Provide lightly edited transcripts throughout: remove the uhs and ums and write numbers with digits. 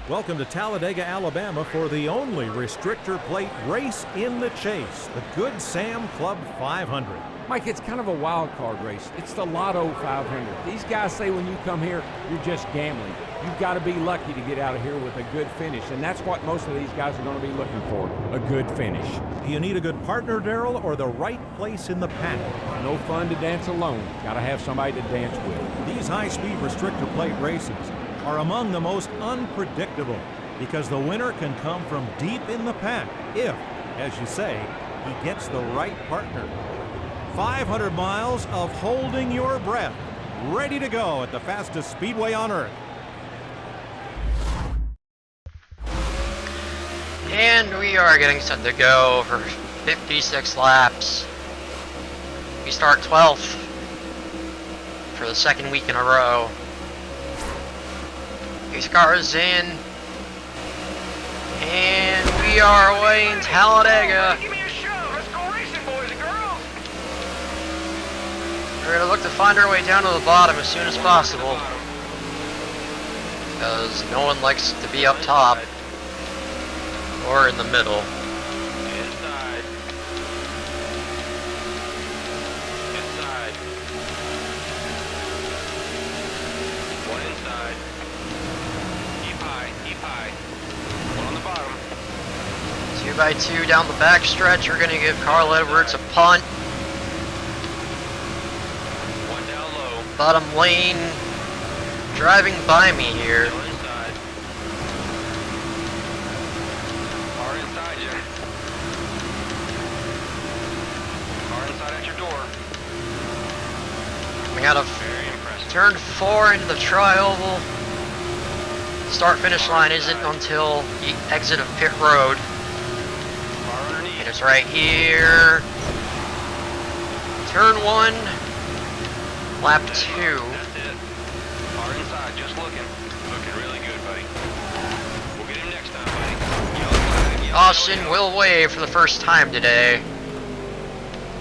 Welcome to Talladega, Alabama for the only restrictor plate race in the chase, the Good Sam Club 500. Mike, it's kind of a wild card race. It's the Lotto 500. These guys say when you come here, you're just gambling. You've got to be lucky to get out of here with a good finish, and that's what most of these guys are going to be looking for, a good finish. Do you need a good partner, Darrell, or the right place in the pack? No fun to dance alone. Got to have somebody to dance with. These high-speed restrictor plate races are among the most unpredictable because the winner can come from deep in the pack if, as you say, he gets the right partner. 500 miles of holding your breath, ready to go at the fastest speedway on earth. And we are getting set to go for 56 laps. We start 12th for the second week in a row. Pace car is in, and we are away in Talladega. Give me a show. Let's go racing, boys and girls. We're gonna look to find our way down to the bottom as soon as possible, because no one likes to be up top or in the middle. Inside. Inside. One inside. Keep high. Keep high. One on the bottom. 2x2 down the back stretch. We're gonna give Carl Edwards a punt. One down low. Bottom lane driving by me here. Still inside. Car inside you. Car inside at your door. We got a Very impressive. turn 4 into the tri-oval. Start finish line isn't until the exit of pit road. Car underneath. And it's right here. Turn 1, lap 2. That's it. Car inside, just looking. Looking really good, buddy. We'll get him next time, buddy. Yellow flag, yellow, Austin yellow. will wave for the first time today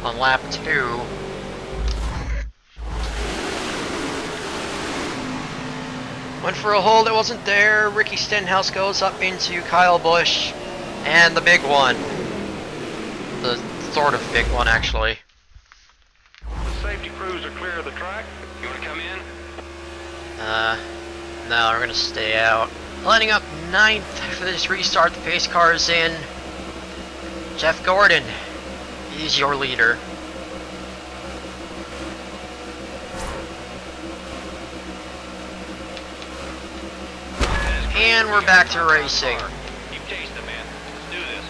on lap 2. Went for a hole that wasn't there. Ricky Stenhouse goes up into Kyle Busch, and the big one. The sort of big one, actually. The safety crews are clear of the track. You want to come in? No, we're gonna stay out. Lining up 9th for this restart. The pace car is in. Jeff Gordon, he's your leader. And we're back to racing. Keep chasing it, man. Let's do this.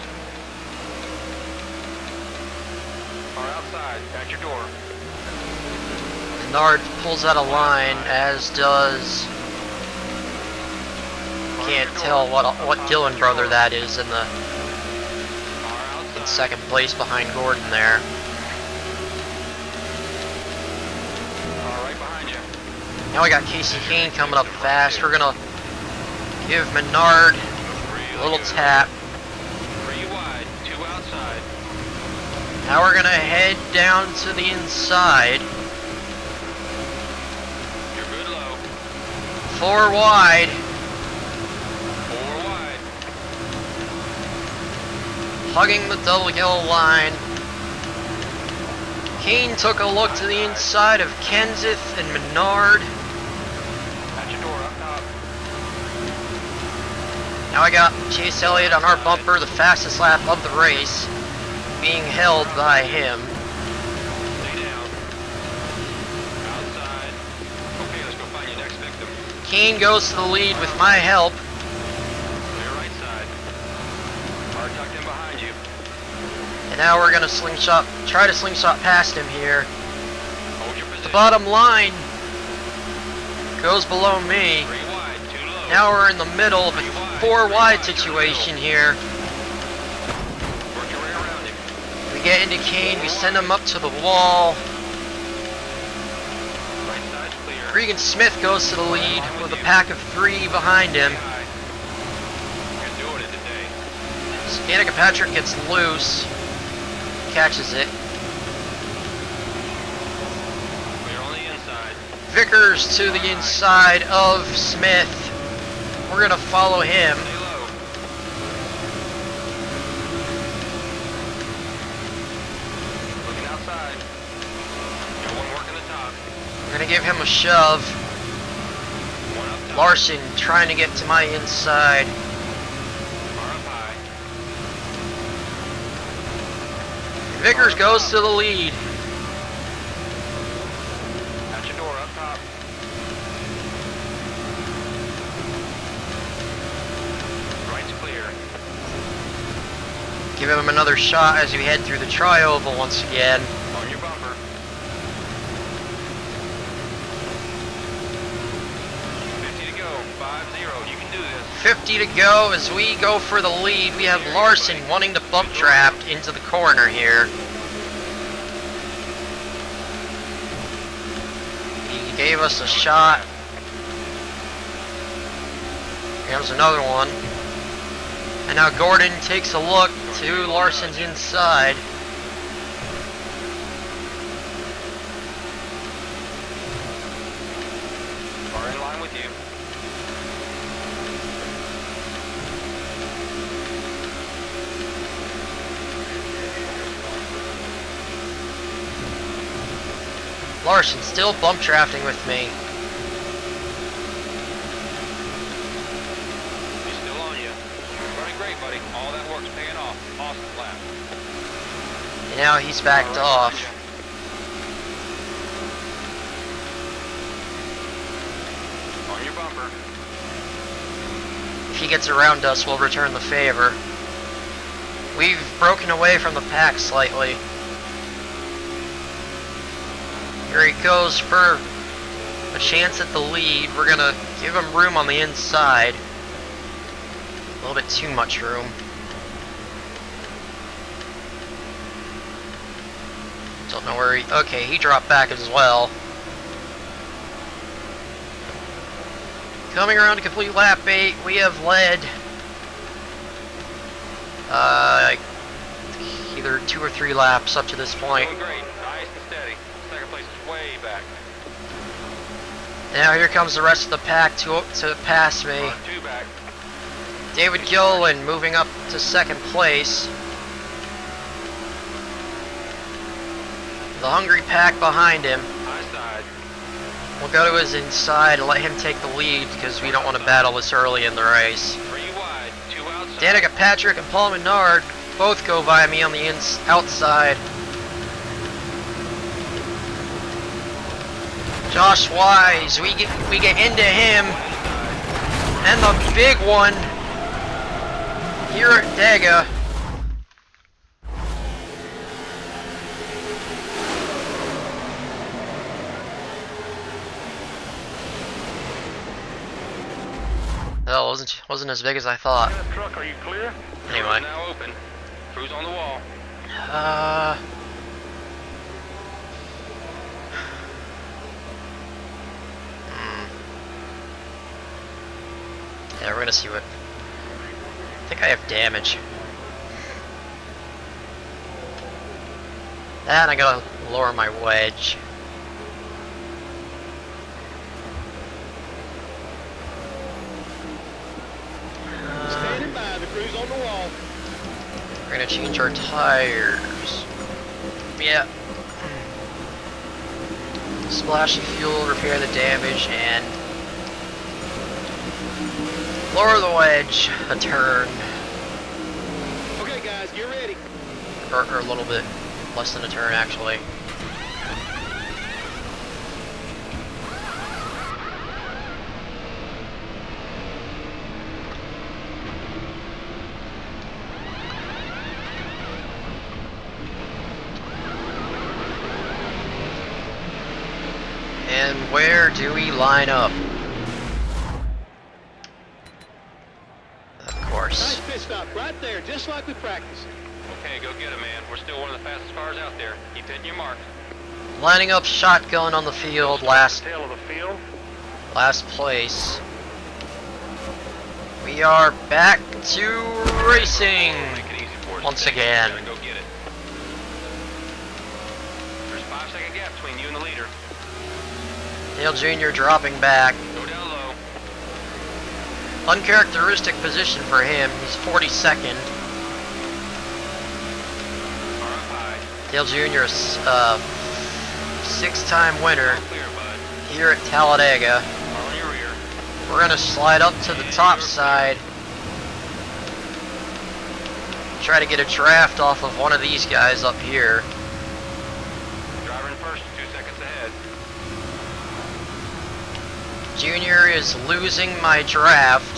Car outside, at your door. Nard pulls out a line, as does... Can't tell what Dillon brother that is in the Car outside. second place behind Gordon there. Car right behind you. Now we got Casey Kane coming up fast. We're gonna give Menard a little tap. 3 wide, 2 outside. Now we're gonna head down to the inside. You're good low. 4 wide. 4 wide. Hugging the double yellow line. Kane took a look to the inside of Kenseth and Menard. At your door, up top. Now I got Chase Elliott on our bumper, the fastest lap of the race, being held by him. Stay down. Outside. Okay, let's go find your next victim. Kane goes to the lead with my help. Clear right side. Car tucked in behind you. And now we're gonna try to slingshot past him here. Hold your position. The bottom line goes below me. 3 wide, 2 low. Now we're in the middle of a 4 wide situation here. Work your way around him. We get into Kane, we send him up to the wall. Right side's clear. Regan Smith goes to the lead with a pack of 3 behind him. You're doing it today. Danica Patrick gets loose, catches it. Clear on the inside. Vickers to the inside of Smith. we're gonna follow him. Stay low. Looking outside. Got one working the top. We're gonna give him a shove. One up top. Larson trying to get to my inside. Car up high. Vickers goes to the lead. At your door up top. Right's clear. Give him another shot as we head through the tri-oval once again. On your bumper. 50 to go. 5-0. You can do this. 50 to go as we go for the lead. We have Larson wanting to bump draft into the corner here. He gave us a shot. Here's another one. And now Gordon takes a look to Larson's inside. Car in line with you. Larson still bump drafting with me. He's still on you. Running great, buddy. All that work's paying off. Awesome lap. And now he's backed off. On your bumper. If he gets around us, we'll return the favor. We've broken away from the pack slightly. Here he goes for a chance at the lead. We're gonna give him room on the inside. A little bit too much room. Don't know where he... Okay, he dropped back as well. Coming around to complete lap 8, we have led either 2 or 3 laps up to this point. Doing great. Nice and steady. Second place is way back. Now here comes the rest of the pack to pass me. On 2 back. David Gilliland moving up to second place. The hungry pack behind him. High side. We'll go to his inside and let him take the lead because we don't want to battle this early in the race. 3 wide. 2 outside. Danica Patrick and Paul Menard both go by me on the outside. Josh Wise, we get into him, and the big one here at Dega. Oh, wasn't as big as I thought. Truck, are you clear? Anyway. Now open. Cruise on the wall. Yeah, we're gonna see what. I think I have damage. And I gotta lower my wedge. Standing by, the crew's on the wall. We're gonna change our tires. Yeah. Splash of fuel, repair the damage, and lower the wedge a turn. Okay, guys, get ready. Or a little bit less than a turn, actually. And where do we line up? Of course. Nice pit stop right there, just like we practiced. Okay, go get him, man. We're still one of the fastest cars out there. Keep hitting your mark. Lining up shotgun on the field, last Tail of the field. place. We are back to racing Make it easy for us. once Stay. again. Gotta go get it. There's a 5-second gap between you and the leader. Dale Jr. dropping back. Go down low. Uncharacteristic position for him. He's 42nd. Dale Jr. is a 6-time winner here at Talladega. We're gonna slide up to the top side. Try to get a draft off of one of these guys up here. Driver in first, 2 seconds ahead. Junior is losing my draft.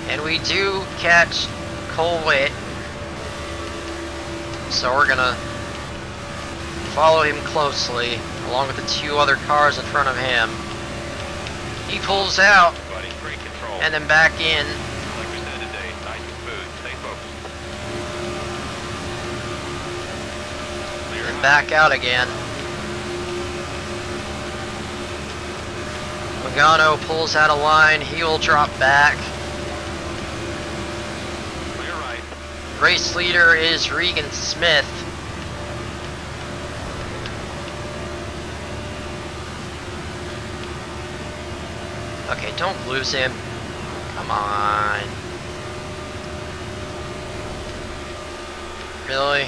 And we do catch Cole Witt. So we're gonna follow him closely, along with the 2 other cars in front of him. He pulls out, Buddy, great control. and then back in. Like we said today, nice and smooth. Stay focused. Clear And high. back out again. Pagano pulls out of line, he will drop back. Clear right. Race leader is Regan Smith. Okay, don't lose him. Come on. Really?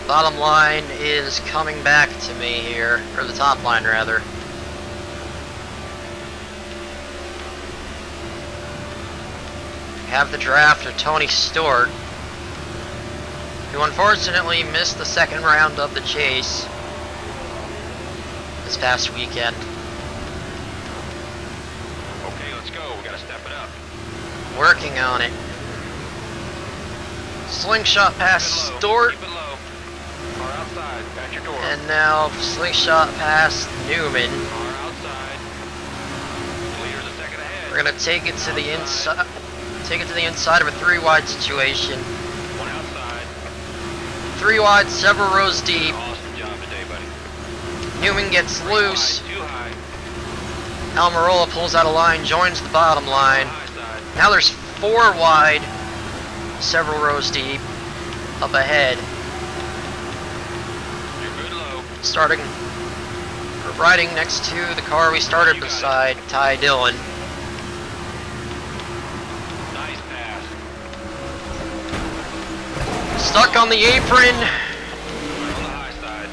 Bottom line is coming back to me here, or the top line rather. Have the draft of Tony Stewart, who unfortunately missed the 2nd round of the chase this past weekend. Okay, let's go. We gotta step it up. Working on it. Slingshot past Keep it low. Stewart, Keep it low. Car outside. At your door. and now slingshot past Newman. Car outside. Leader's a second ahead. We're gonna take it to the inside. Take it to the inside of a 3-wide situation. 1 outside. 3 wide, several rows deep. Awesome job today, buddy. Newman gets loose. Too high. Almirola pulls out of line, joins the bottom line. High side. Now there's 4 wide, several rows deep, up ahead. You're good low. Starting, riding next to the car we started beside, Ty Dillon. Nice pass. Stuck on the apron, We're on the high side.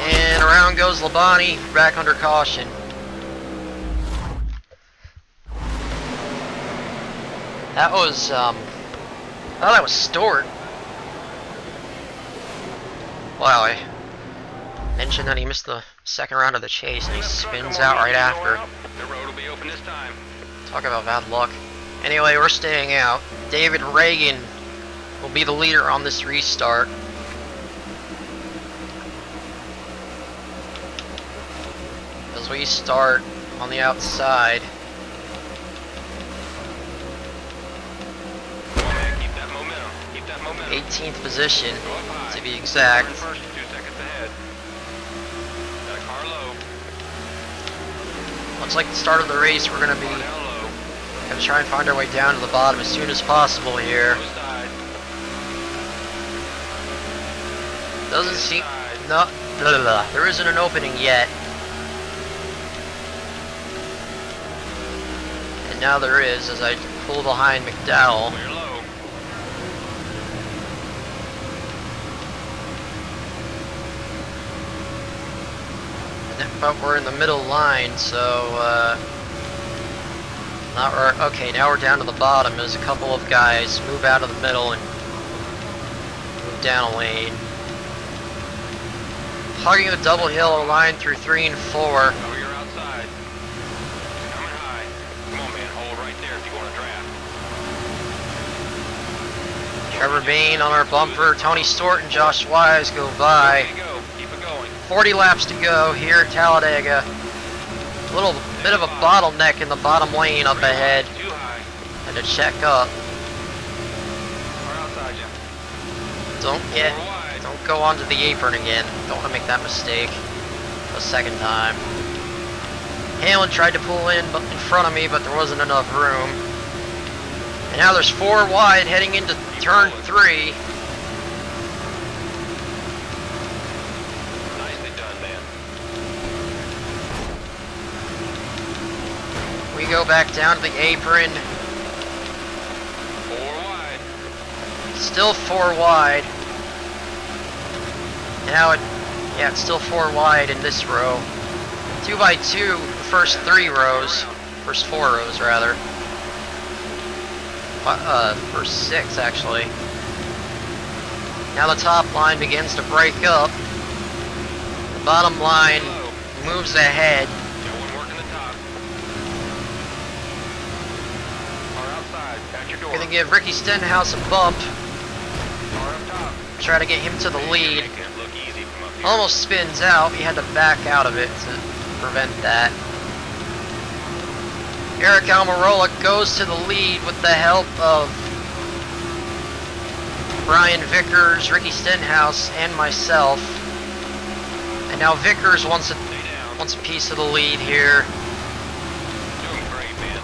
and around goes Labonte, back under caution. That was, I thought that was Stewart. Wow, I mentioned that he missed the 2nd round of the chase, and he spins out right after. The road will be open this time. Talk about bad luck. Anyway, we're staying out. David Reagan will be the leader on this restart. As we start on the outside. Come on, man. Keep that momentum. Keep that momentum. 18th position, Go up high. to be exact. First, 2 seconds ahead. Got a car low. Looks like the start of the race, we're gonna be Car down low. gonna try and find our way down to the bottom as soon as possible here. Go side. Doesn't seem, no, blah, blah, blah. There isn't an opening yet. And now there is, as I pull behind McDowell. Clear low. But we're in the middle line, so, not right. Okay, now we're down to the bottom as a couple of guys move out of the middle and move down a lane. Hugging the double hill line through 3 and 4. Oh, you're outside. Coming high. Come on, man. Hold right there if you want to draft. Trevor Bain on our bumper. Tony Stewart and Josh Wise go by. There you go. Keep it going. 40 laps to go here at Talladega. A little bit of a bottleneck in the bottom lane up ahead. Too high. Had to check up. Car outside you. Don't go onto the apron again. Don't want to make that mistake a 2nd time. Hamlin tried to pull in front of me, but there wasn't enough room. And now there's 4 wide heading into turn 3. Nicely done, man. We go back down to the apron. 4 wide. Still 4 wide. Now it's still 4 wide in this row. 2 by 2 the first 3 rows. First 4 rows, rather. First 6, actually. Now the top line begins to break up. The bottom line moves ahead. Got one working the top. Car outside, at your door. Gonna give Ricky Stenhouse a bump. Car up top. Try to get him to the lead. Making it look easy from up here. Almost spins out. He had to back out of it to prevent that. Eric Almirola goes to the lead with the help of Brian Vickers, Ricky Stenhouse, and myself. And now Vickers wants a piece of the lead here. Doing great, man.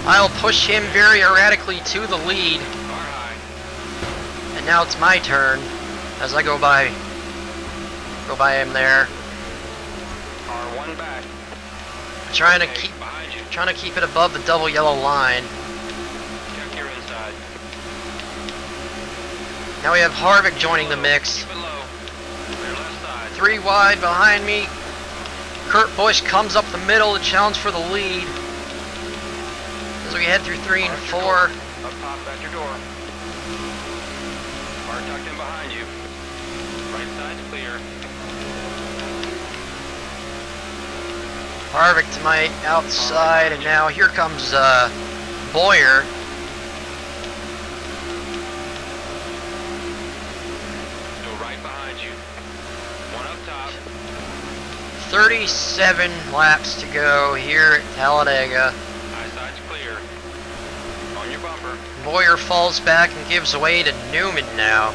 I'll push him very erratically to the lead. Car high. And now it's my turn as I go by him there. Car 1 back. Trying to Okay, keep behind you. Trying to keep it above the double yellow line. Check your inside. Now we have Harvick joining the mix. Keep it low. Clear left side. 3 wide behind me. Kurt Busch comes up the middle to challenge for the lead. As we head through 3 and 4. Up top at your door. Car tucked in behind you. Right side's clear. Harvick to my outside, and now here comes Boyer. Go right behind you. 1 up top. 37 laps to go here at Talladega. High side's clear. On your bumper. Boyer falls back and gives way to Newman now.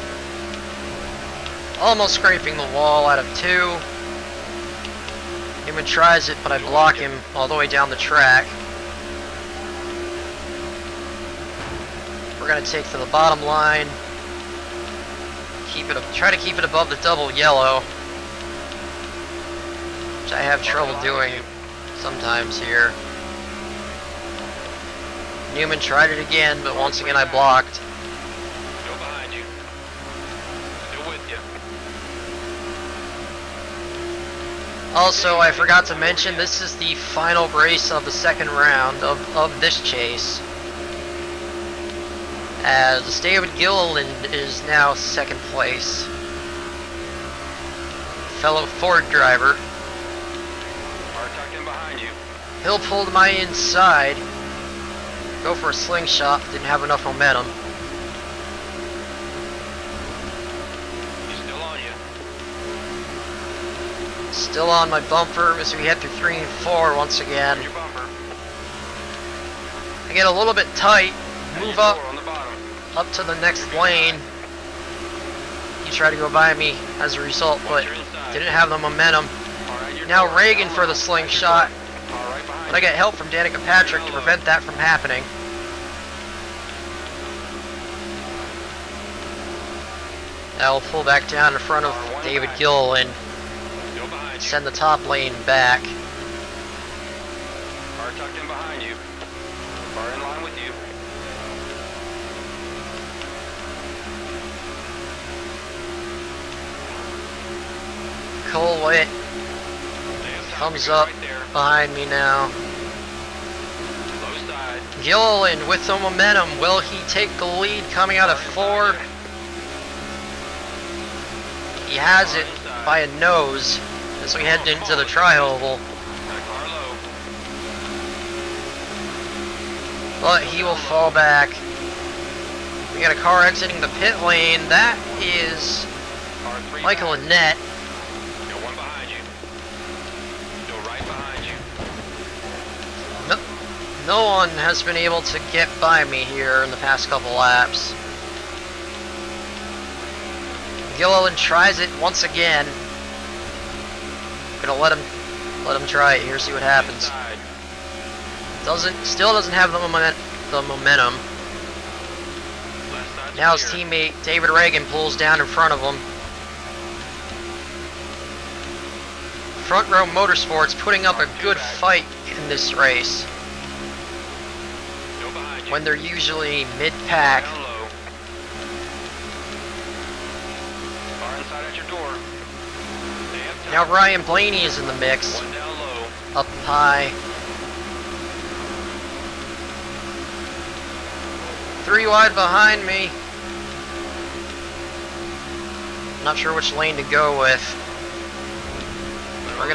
Almost scraping the wall out of 2. Newman tries it, but I block him all the way down the track. We're gonna take to the bottom line. Try to keep it above the double yellow, which I have trouble doing sometimes here. Newman tried it again, but once again I blocked. Go behind you. Still with you. Also, I forgot to mention, this is the final race of the second round of this chase, as David Gilliland is now second place. Fellow Ford driver. Car tucked in behind you. He'll pull to my inside. Go for a slingshot, didn't have enough momentum. He's still on you. Still on my bumper as we head through 3 and 4 once again. On your bumper. I get a little bit tight, move up On the bottom. to the next lane. He tried to go by me as a result, but didn't have the momentum. Car at your Now door. Reagan Down for the low. slingshot, Car right behind but I get help from Danica Patrick to prevent that from happening. Now we'll pull back down in front of David Gilliland, you. Still behind you. send the top lane back. Car tucked in behind you. Car in line with you. Cole Witt Stay up top. comes You're up Right there. behind me now. Low side. Gilliland with the momentum. Will he take the lead coming out of 4? He has it by a nose as we head into the tri-oval. Got car low. But he will fall back. We got a car exiting the pit lane. That is Car 3 Michael back. Annette. Got one behind you. Still right behind you. No one has been able to get by me here in the past couple laps. Gilliland tries it once again. Gonna let him try it here, see what happens. Inside. Still doesn't have the momentum. Left side's Now his clear. teammate David Reagan pulls down in front of him. Front Row Motorsports putting up a good fight in this race. behind you. when they're usually mid-pack. Down low. Car inside at your door. Stay up Now top. Ryan Blaney is in the mix, One down low. up high. 3 wide behind me. Not sure which lane to go with. We're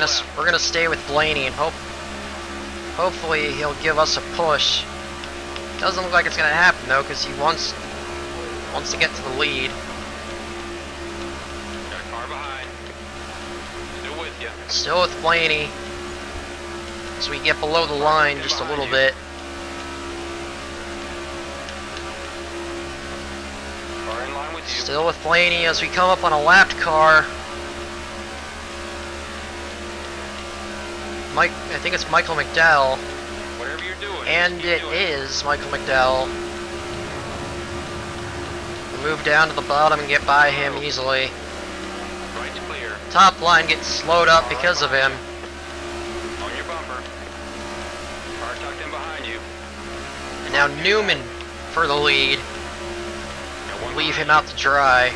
gonna stay with Blaney and hopefully he'll give us a push. Doesn't look like it's gonna happen though, because he wants to get to the lead. Got a car behind. Still with you. Still with Blaney. So we get below the line just a little bit. Car in line with you. Still with Blaney as we come up on a lapped car. I think it's Michael McDowell. Whatever you're doing. And just it keep doing is Michael McDowell. We'll move down to the bottom and get by him easily. Right's clear. Top line gets slowed up because of him. On your bumper. Car tucked in behind you. And now Newman for the lead. Got one Leave him behind out to dry.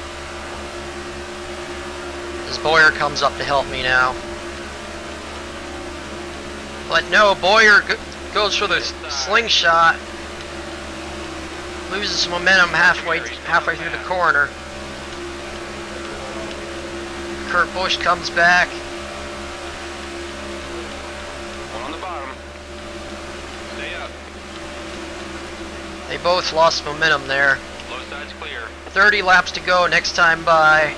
As Boyer comes up to help me now. But no, Boyer goes for the slingshot. Loses momentum halfway through the corner. Kurt Busch comes back. One on the bottom. Stay up. They both lost momentum there. Low side's clear. 30 laps to go next time by.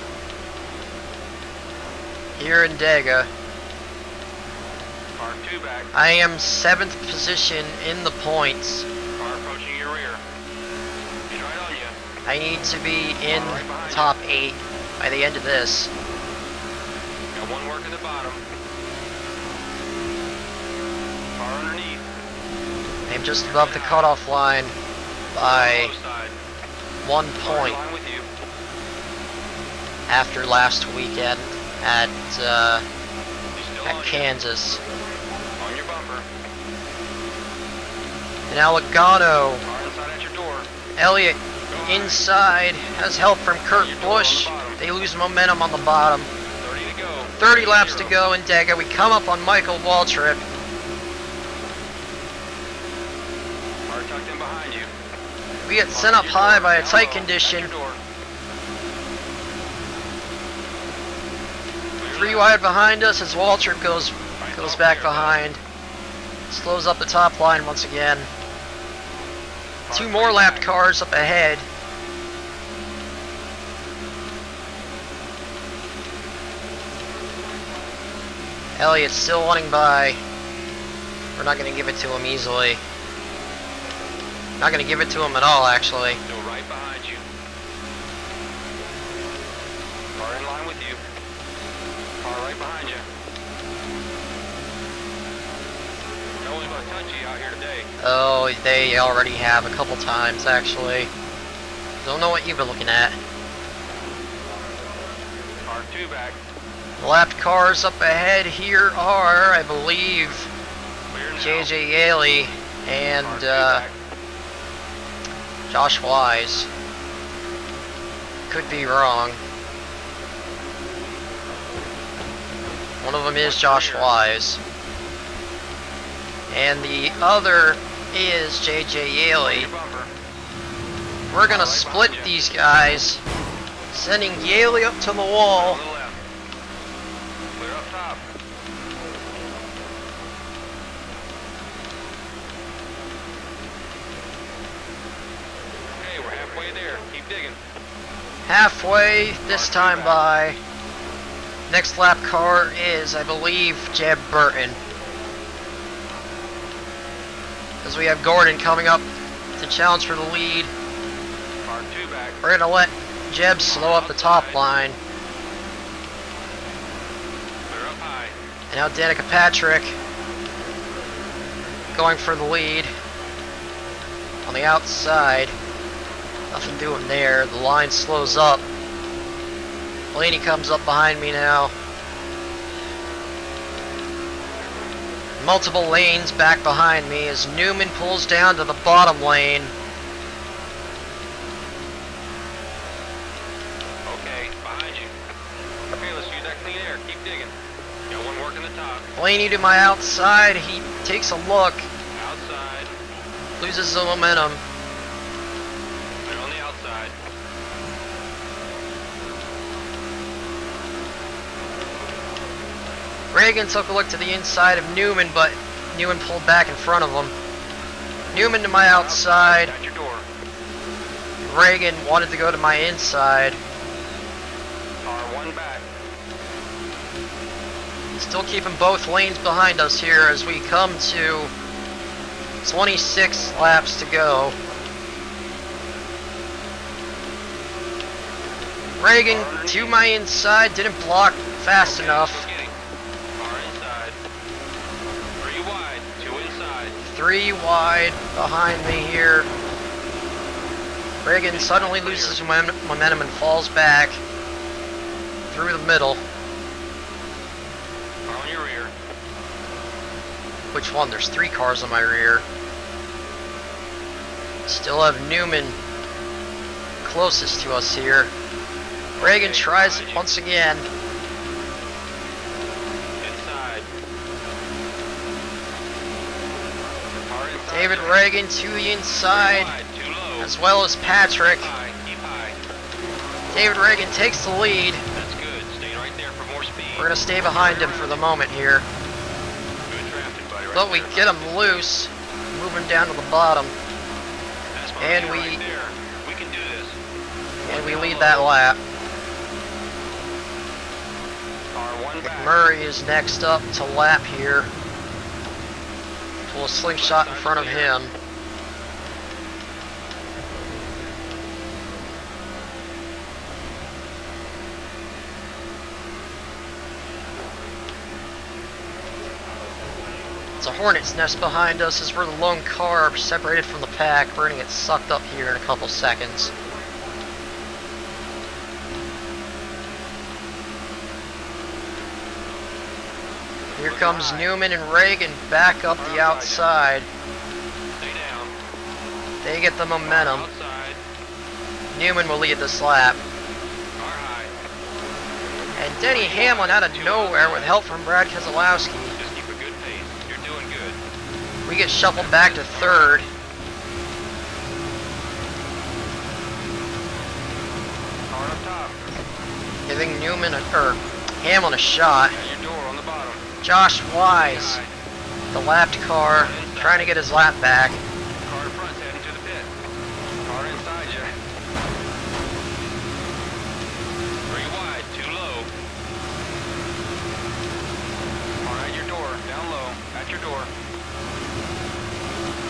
Here in Dega. Car 2 back. I am 7th position in the points. Car approaching your rear. He's right on you. I need to be in top 8 by the end of this. Got one working the bottom. Car underneath. I'm just above the cutoff line by Low side. 1 Car in point line with you. after last weekend at He's still on you. Kansas. On your bumper. And now Logano, Car inside at your door. Elliott Go high. inside, has help from Kurt Busch. They lose momentum on the bottom. 30 to go. 30 laps to go in Dega. We come up on Michael Waltrip. Car tucked in behind you. We get sent up high by a tight condition. 3 wide behind us as Waltrip goes back behind. Slows up the top line once again. 2 more lapped cars up ahead. Elliott's still running by. We're not going to give it to him easily. Not going to give it to him at all, actually. Still right behind you. Car in line with you. Car right behind you. No one's gonna touch you out here today. Oh, they already have a couple times, actually. Don't know what you've been looking at. Car 2 back. Lapped cars up ahead here are, I believe, Clear now. JJ Yaley and Car 2 back. Josh Wise. Could be wrong. One of them is Josh Wise. And the other is JJ On Yaley. your bumper. We're gonna Right split behind you. these guys, sending Yaley up to the wall. On the left. Clear up top. Okay, we're halfway there. Keep digging. Halfway this time by. Next lap car is, I believe, Jeb Burton. As we have Gordon coming up to challenge for the lead. Car 2 back. We're gonna let Jeb slow up the top line. Clear up high. And now Danica Patrick going for the lead on the outside. Nothing doing there. The line slows up. Blaney comes up behind me now. multiple lanes back behind me as Newman pulls down to the bottom lane. Okay, behind you. Okay, let's use that clean air. Keep digging. Got one working the top. Blaney to my outside. He takes a look, Outside. loses the momentum. They're on the outside. Reagan took a look to the inside of Newman, but Newman pulled back in front of him. Newman to my outside. At your door. Reagan wanted to go to my inside. R1 back. Still keeping both lanes behind us here as we come to 26 laps to go. Reagan to my inside, didn't block fast enough. Still getting. R inside. 3 wide. 2 inside. 3 wide behind me here. Reagan suddenly loses momentum and falls back through the middle. Car on your rear. Which one? There's 3 cars on my rear. Still have Newman closest to us here. Reagan tries it once again. Inside. Car inside. David Reagan to the inside, Wide. Too low. as well as Patrick. High. Keep high. David Reagan takes the lead. That's good. Stay right there for more speed. We're going to stay behind him for the moment here. Good drafting, buddy. Right But we there. get him loose, move him down to the bottom, That's my and man we- right there. We can do this. and we lead that lap. R1 back. Murray is next up to lap here. Pull a slingshot in front of him. It's a hornet's nest behind us as we're the lone car separated from the pack. We're gonna get sucked up here in a couple seconds. Here comes Newman and Reagan back up the outside. Stay down. They get the momentum. Outside. Newman will lead this lap. Car high. And Denny Hamlin out of nowhere with help from Brad Keselowski. Just keep a good pace. You're doing good. We get shuffled back to third. Car up top. Giving Newman or Hamlin a shot. Got your door on the bottom. Josh Wise, High. the lapped car, trying to get his lap back. Car in front's heading to the pit. Car inside you. 3 wide. Too low. Car at your door. Down low. At your door.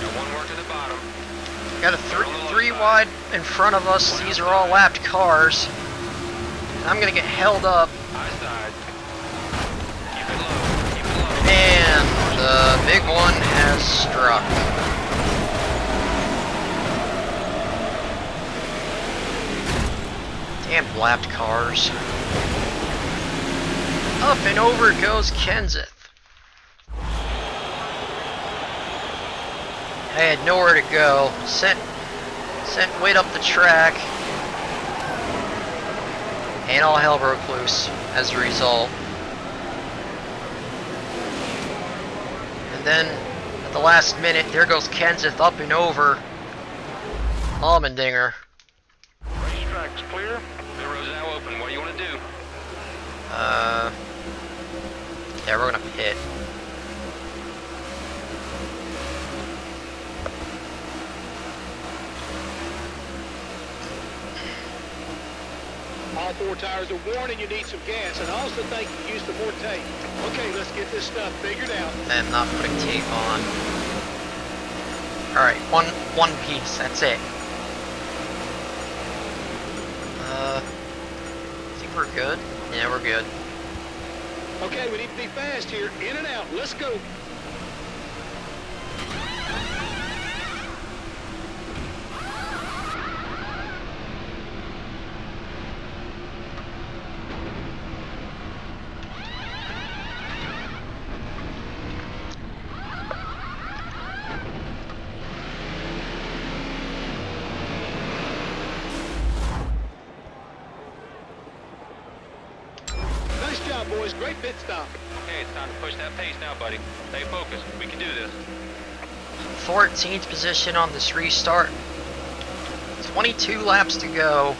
Got one working the bottom. Got a three wide in front of us. These are all lapped cars. I'm gonna get held up, High side. Keep it low. Keep it low. and the big one has struck. Damn lapped cars. Up and over goes Kenseth. I had nowhere to go. Sent weight up the track. And all hell broke loose as a result. And then, at the last minute, there goes Kenseth up and over Allmendinger. Racetrack's clear. The road's now open. What do you want to do? Yeah, we're gonna pit. All 4 tires are worn and you need some gas. And I also think you use some more tape. Okay, let's get this stuff figured out. I'm not putting tape on. Alright, one piece, that's it. I think we're good. Yeah, we're good. Okay, we need to be fast here. In and out. Let's go. Great pit stop. Okay, it's time to push that pace now, buddy. Stay focused. We can do this. 14th position on this restart. 22 laps to go.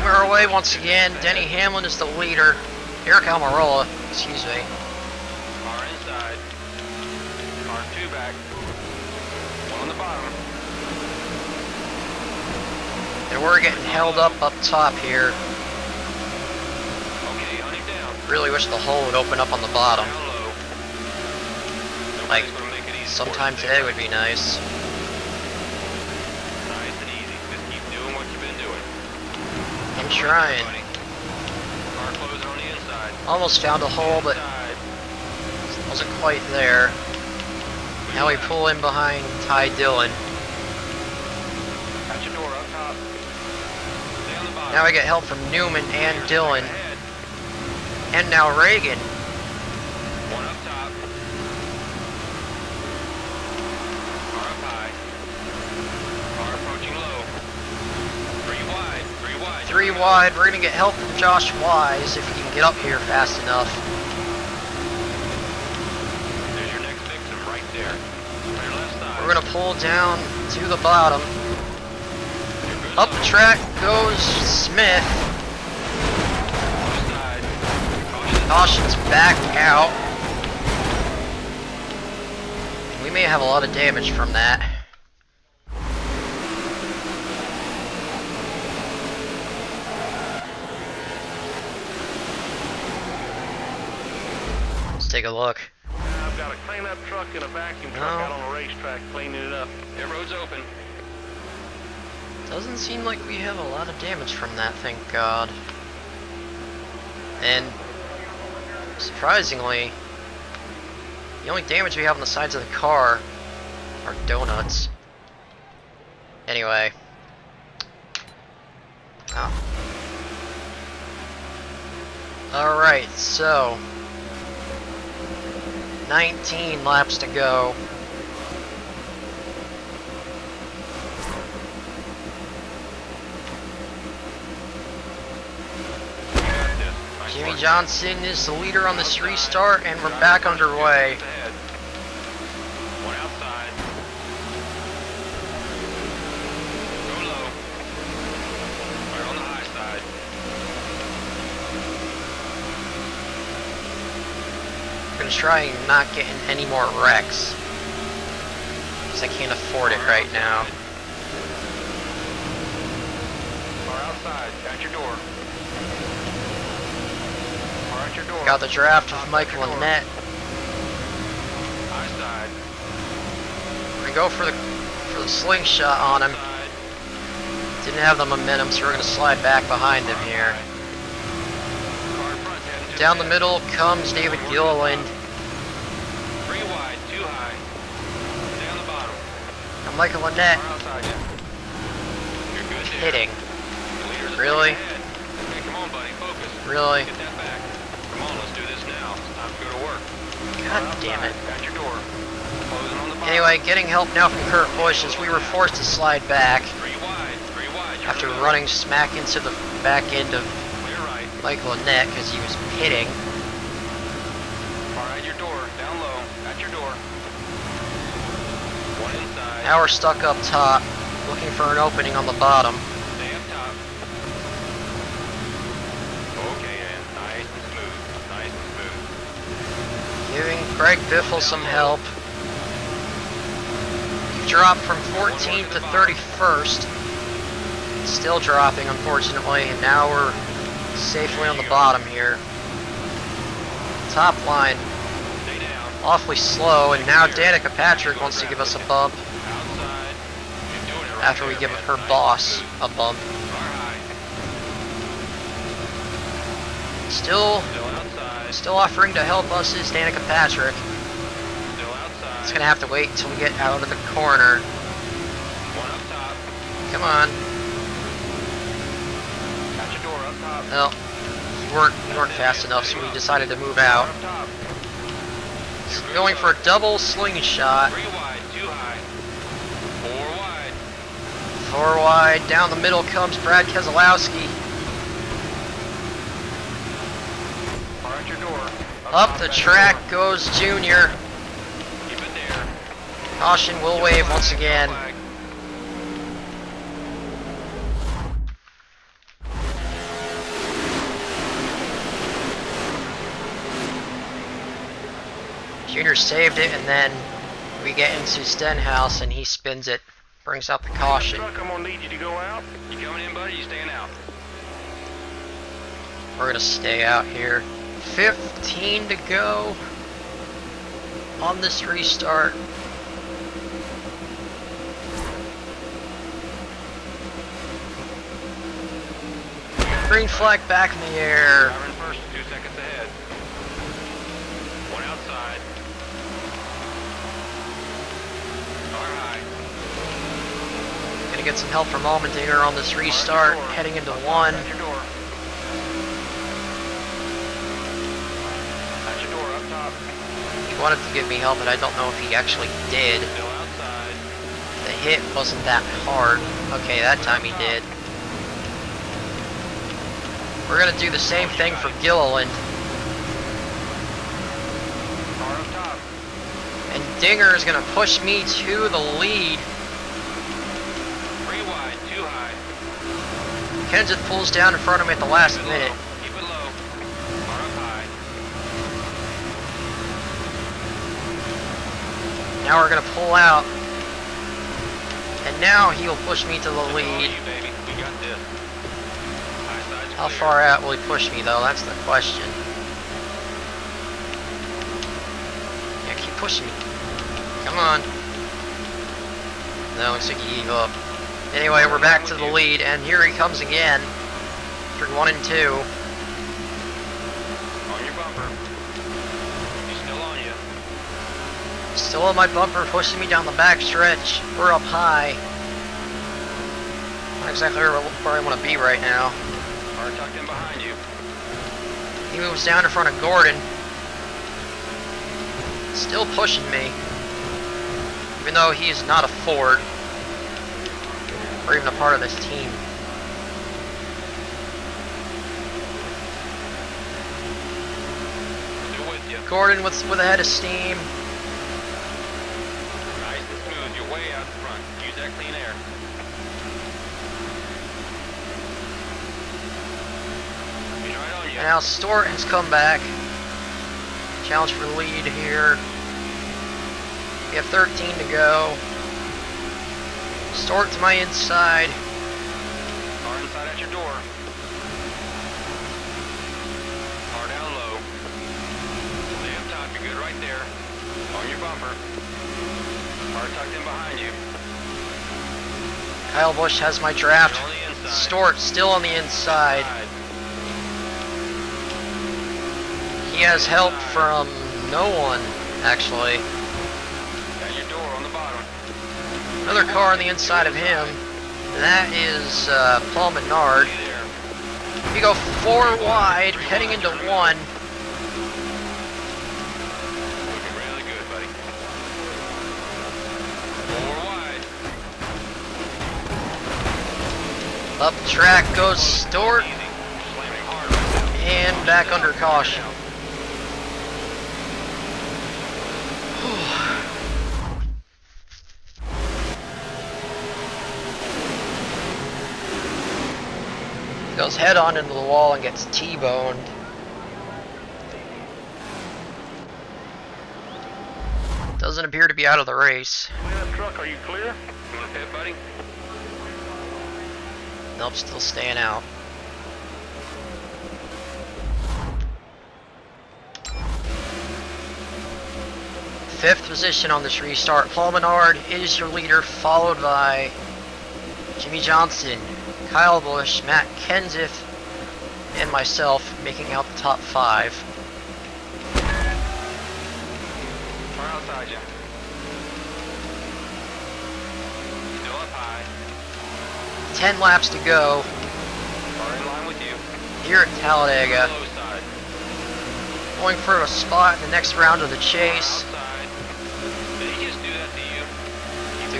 We're away once again. Denny Hamlin is the leader. Eric Almirola, excuse me. Car inside. Car 2 back. 1 on the bottom. And we're getting held up top here. Okay, on him down. Really wish the hole would open up on the bottom. Down low. Like, Nobody's gonna make it easy for sometime us. today would be nice. Nice and easy. Just keep doing what you've been doing. I'm trying. Buddy. Car closing on the inside. Almost found a hole, but Inside. wasn't quite there. Now we pull in behind Ty Dillon. Got your door up top. Stay on the bottom. Now we get help from Newman and Clear Dillon. straight ahead. And now Reagan. 1 up top. Car up high. Car approaching low. 3 wide. 3 wide. 3 wide. We're gonna get help from Josh Wise if he can get up here fast enough. There's your next victim right there. On your left side. We're gonna pull down to the bottom. You're good Up the low. track goes Smith. Left side. Caution. Caution's back out. We may have a lot of damage from that. Let's take a look. I've got a cleanup truck and a vacuum truck No. out on the racetrack cleaning it up. That road's open. Doesn't seem like we have a lot of damage from that, thank God. And surprisingly, the only damage we have on the sides of the car are donuts. Anyway. Oh. Alright, so 19 laps to go. You got this. Nice Jimmy work. Johnson is the leader on this restart, and we're back underway. Ahead. 1 outside. Go low. Right on the high side. I'm gonna try and not get in any more wrecks, because I can't afford it right now. Car outside. Got your door. Car at your door. Got the draft of Top Michael at your door. Annette. High side. We're gonna go for the slingshot on him. Side. Didn't have the momentum, so we're gonna slide back behind him here. Car in front, heading to Down the head. middle comes David Gilliland. 3 wide, 2 high. Stay on the bottom. And Michael Annette Car outside you. You're good there. hitting. The leader's a Really? second ahead. Okay, come on, buddy. Focus. Really? Get that back. Come on, let's do this now. It's time to go to work. God Car damn it. outside. Got your door. Closing on the bottom. Anyway, getting help now from Kurt Busch as we were forced to slide back 3 wide. 3 wide. You're after good. running smack into the back end of Clear right. Michael Annette because he was pitting. Car at your door. Down low. At your door. 1 inside. Now we're stuck up top, looking for an opening on the bottom. Stay up top. Okay, and nice and smooth. Nice and smooth. Giving Craig Biffle some help. We've dropped from 14th to 31st. Still dropping, unfortunately, and now we're safely on the bottom here. Top line, Stay down. awfully slow, and now Danica Patrick wants to give us a bump Outside. You're doing it right after we there, give man. her Nice boss and a bump. smooth. Car high. Still Still outside. offering to help us is Danica Patrick. Still outside. It's gonna have to wait until we get out of the corner. 1 up top. Come on. Got your door up top. Well, we weren't fast enough, so we decided to move out. Car up top. Going for a double slingshot. 3 wide, 2 high. 4 wide. 4 wide. Down the middle comes Brad Keselowski. door. Up top the at your track door. goes Junior. Keep it there. Caution will wave once again. Flag. Junior saved it, and then we get into Stenhouse, and he spins it, brings out the caution. Truck, I'm gonna need you to go out. You coming in, buddy? You staying out? We're gonna stay out here. 15 to go on this restart. Green flag back in the air. Driver in first, 2 seconds ahead. One outside. Car high. Gonna get some help from Almirola on this restart, heading into one. At your door. At your door, up top. He wanted to give me help, but I don't know if he actually did. Still outside. The hit wasn't that hard. Okay, that time he did. We're gonna do the same thing for Gilliland. Car up top. And Dinger is gonna push me to the lead. 3 wide, 2 high. Kenseth pulls down in front of me at the last Keep it minute. low. Keep it low. Car up high. Now we're gonna pull out. And now he'll push me to the Just lead. follow you, baby. We got this. High side's How clear. far out will he push me though? That's the question. Yeah, keep pushing me. Come on. No, looks like he gave up. Anyway, we're back to the lead, and here he comes again. Through 1 and 2. On your bumper. He's still on you. Still on my bumper, pushing me down the back stretch. We're up high. Not exactly where I want to be right now. Car tucked in behind you. He moves down in front of Gordon. Still pushing me. Even though he's not a Ford. Or even a part of this team. Still with you. Gordon with a head of steam. Nice and smooth. You're way out in front. Use that clean air. He's right on you. And now Stewart has come back. Challenge for the lead here. We have 13 to go. Stewart to my inside. Car inside at your door. Car down low. Stay up top. You're good right there. On your bumper. Car tucked in behind you. Kyle Busch has my draft. You're on the inside. Stewart still on the inside. He has help from no one, actually. At your door on the bottom. Another car on the inside of him. That is Paul Menard. Stay there. We go 4 wide, heading into 1. Looking really good, buddy. 4 wide. Up the track goes Stewart, Easy. Slamming hard right now. and back under caution. Goes head on into the wall and gets T-boned. Doesn't appear to be out of the race. Clear that truck. Are you clear? You want to pit, buddy? Nope, still staying out. Fifth position on this restart. Paul Menard is your leader, followed by Jimmy Johnson, Kyle Busch, Matt Kenseth, and myself, making out the top 5. Car outside you. Still up high. 10 laps to go Car in line with you. here at Talladega. Low side. Going for a spot in the next round of the chase. Car outside. Did he just do that to you?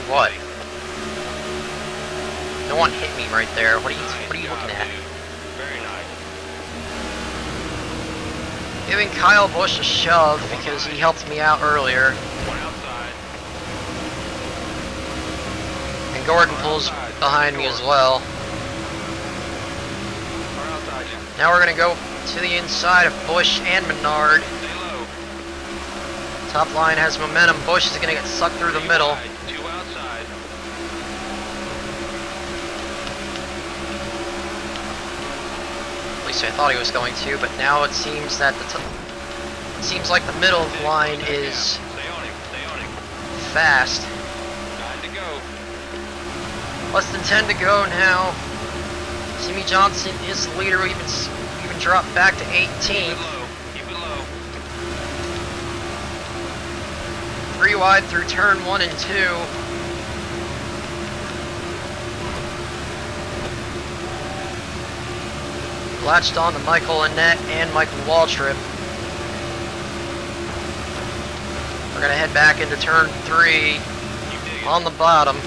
Do what? No one hit me right there. What are you Nice looking job, at? dude. Very nice. Giving Kyle Busch a shove because he helped me out earlier. One outside. And Gordon pulls behind me as well. Far outside you. Now we're going to go to the inside of Busch and Menard. Stay low. Top line has momentum. Busch is going to get sucked through the middle. Wide, 2 outside. At least I thought he was going to, but now it seems that it seems like the middle line is Stay on him. Stay on him. fast. 9 to go. Less than 10 to go now. Jimmy Johnson is the leader. We even dropped back to Keep it 18th. low. Keep it low. 3 wide through turn 1 and 2. Latched on to Michael Annette and Michael Waltrip. We're going to head back into turn 3 Keep digging. on the bottom. You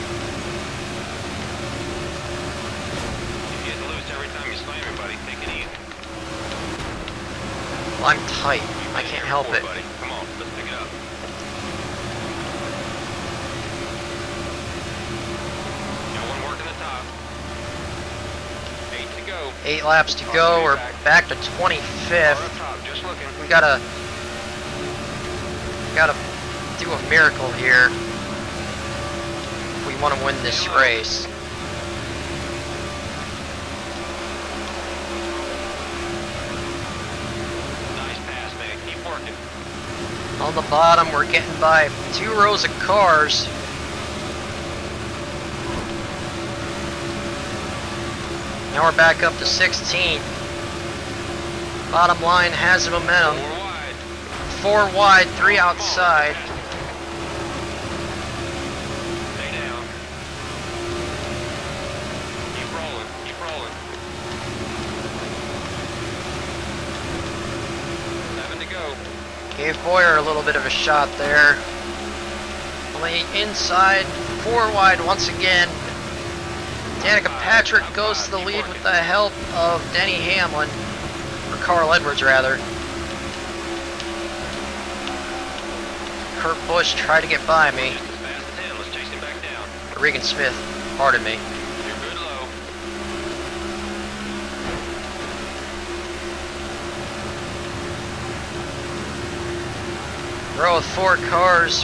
get loose every time you slam him, buddy. Take it easy. I'm tight. You've I been can't here help before, it. Buddy. Come on, let's pick it up. Got one working the top. 8 to go. 8 laps to go. We're back to Far 25th. up top, just looking. We gotta do a miracle here if we want to win this race. Nice pass, man. Keep working. On the bottom, we're getting by 2 rows of cars. Now we're back up to 16th. Bottom line has the momentum. 4 wide. 4 wide, 3 outside. Stay down. Keep rolling. Keep rolling. 7 to go. Gave Boyer a little bit of a shot there. On the inside, 4 wide once again. Danica Patrick goes to the lead with the help of Denny Hamlin, or Carl Edwards rather. Kurt Busch tried to get by me. Just as fast as him. Let's chase him back down. Regan Smith, pardon me. You're good low. Row of 4 cars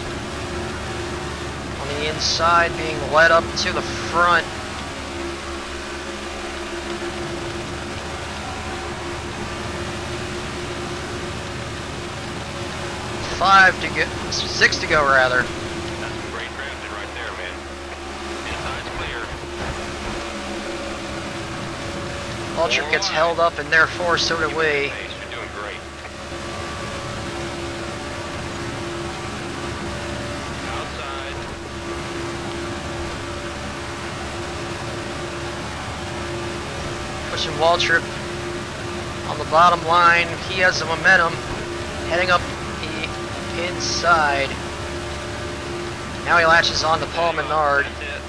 on the inside being led up to the front. Six to go rather. That's some great drafting right there, man. Inside's clear. Waltrip gets held up and therefore so do we. Pace. You're doing great. Outside. Pushing Waltrip on the bottom line. He has the momentum. Heading up the inside. Now he latches on to Paul Menard. That's it.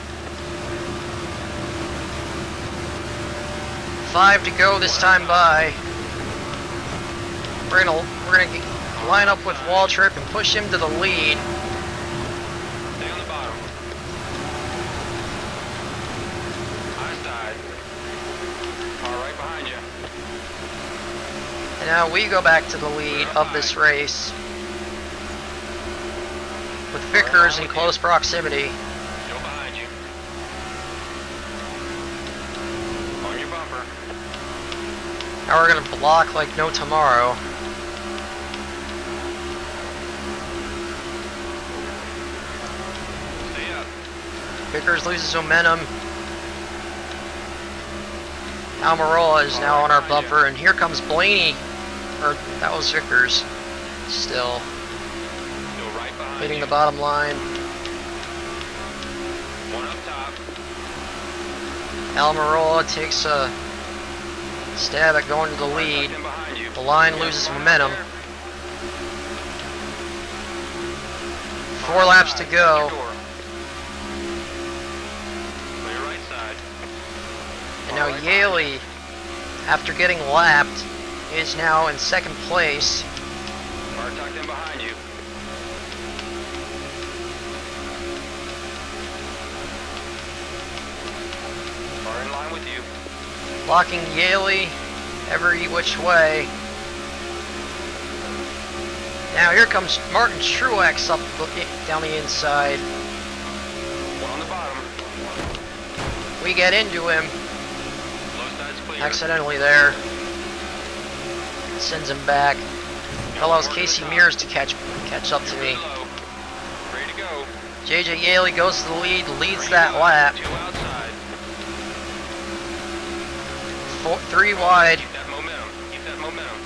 5 to go this time by. We're gonna line up with Waltrip and push him to the lead. Stay on the bottom. High side. Car right behind you. And now we go back to the lead of this race. With Vickers in close proximity. Still behind you. On your bumper. Now we're gonna block like no tomorrow. Stay up. Vickers loses momentum. Almirola is now on our bumper, and here comes Blaney. Or that was Vickers. Still Still right behind hitting you. the bottom line. One up top. Almirola takes a stab at going to the lead. Tucked in behind you. The line loses momentum. 4 laps to go. Clear right side. And now Yaley, after getting lapped, is now in second place. Car tucked in behind you. Car in line with you. Blocking Yaley every which way. Now here comes Martin Truex up down the inside. One on the bottom. We get into him. Low side's clear. Accidentally there. Sends him back. Allows Casey Mears to catch up to me. Low. Ready to go. JJ Yaley goes to the lead, leads that lap. 2 outside. 3 wide. Keep that momentum. Keep that momentum.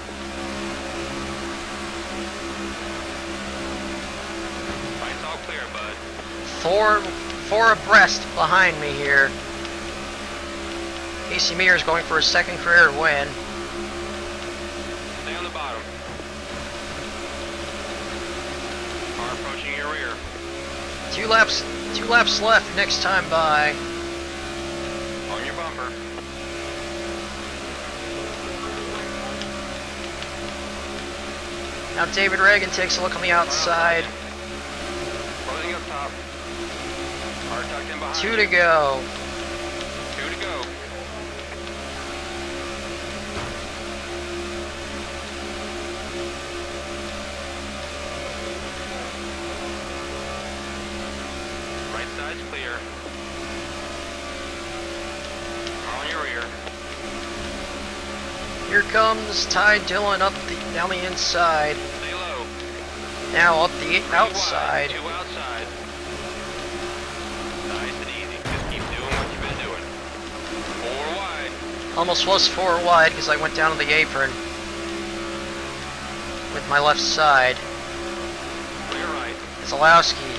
Lights all clear, bud. Four abreast behind me here. Casey Mears going for his second career win. Stay on the bottom. Car approaching your rear. 2 laps left next time by. On your bumper. Now David Reagan takes a look on the outside. Closing up top. Car tucked in behind. 2 to go. 2 to go. Right side's clear. On your rear. Here comes Ty Dillon down the inside. Stay low. Now up the 3 outside. Wide, 2 outside. Nice and easy. Just keep doing what you've been doing. 4 wide. Almost was 4 wide because I went down to the apron with my left side. Clear right. Zalowski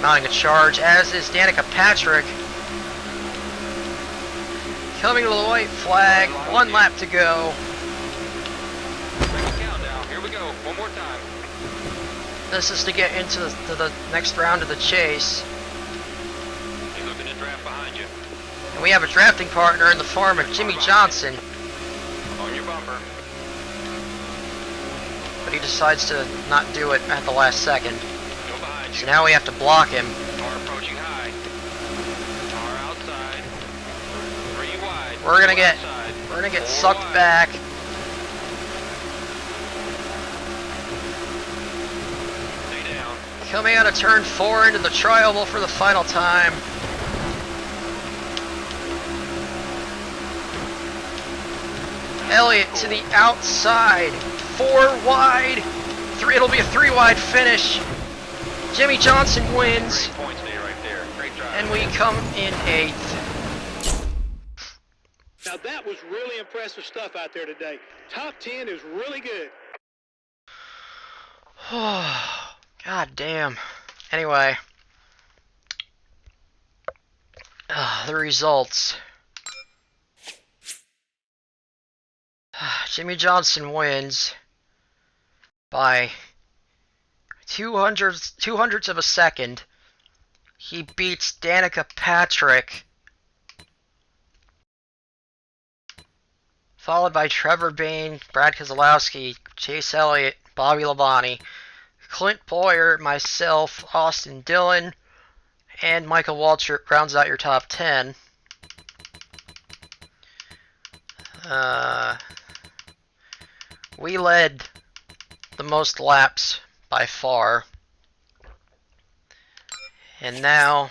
mounting a charge, as is Danica Patrick. Coming to the white flag, 1 lap to go. Bring it down now. Here we go. One more time. This is to get into the next round of the chase. He's looking to draft behind you. And we have a drafting partner in the form of Jimmy Johnson, On your bumper. but he decides to not do it at the last second. Go behind So you. now we have to block him. Car approaching high. Car outside. 3 wide. We're gonna 2 get outside. We're gonna get 4 sucked wide. back. Stay down. Coming out of turn 4 into the tri-oval for the final time. Elliott to the outside. 4 wide. It'll be a 3 wide finish. Jimmy Johnson wins, Great points today right there. Great drive. and we come in 8th. Now that was really impressive stuff out there today. Top 10 is really good. God damn. Anyway. The results. Jimmy Johnson wins by 200ths of a second. He beats Danica Patrick, followed by Trevor Bayne, Brad Keselowski, Chase Elliott, Bobby Labonte, Clint Boyer, myself, Austin Dillon, and Michael Waltrip rounds out your top 10. We led the most laps by far. And now,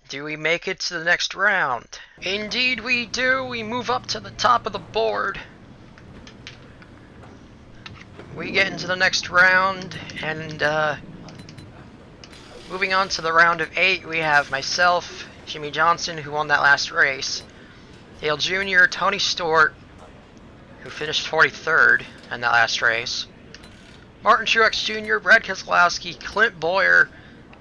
do we make it to the next round? Indeed we do. We move up to the top of the board. We get into the next round, and moving on to the round of 8, we have myself, Jimmy Johnson, who won that last race, Dale Jr., Tony Stewart, who finished 43rd in that last race, Martin Truex Jr., Brad Keselowski, Clint Boyer,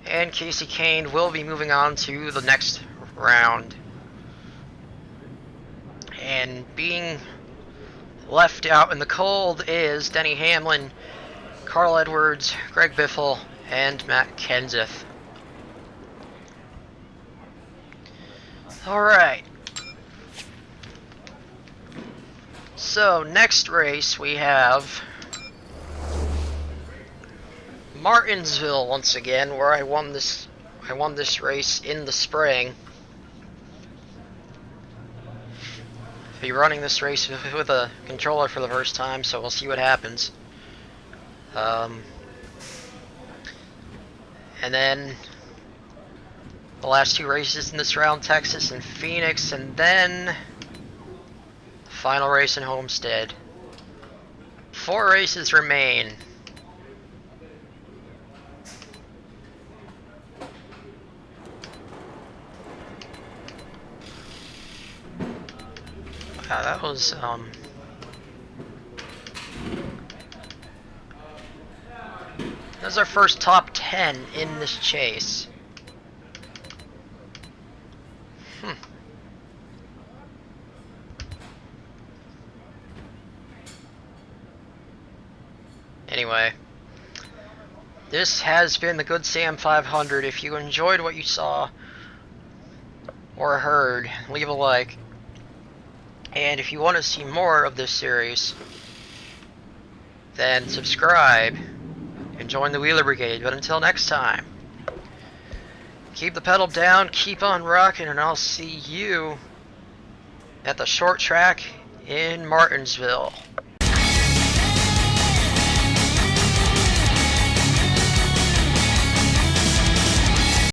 and Casey Kane will be moving on to the next round. And being left out in the cold is Denny Hamlin, Carl Edwards, Greg Biffle, and Matt Kenseth. Alright. So, next race we have Martinsville once again, where I won this race in the spring. Be running this race with a controller for the first time, so we'll see what happens. And then the last 2 races in this round, Texas and Phoenix, and then the final race in Homestead. 4 races remain. Wow, that was our first top 10 in this chase. Anyway, this has been the Good Sam 500. If you enjoyed what you saw or heard, leave a like. And if you want to see more of this series, then subscribe and join the Wheeler Brigade. But until next time, keep the pedal down, keep on rocking, and I'll see you at the short track in Martinsville.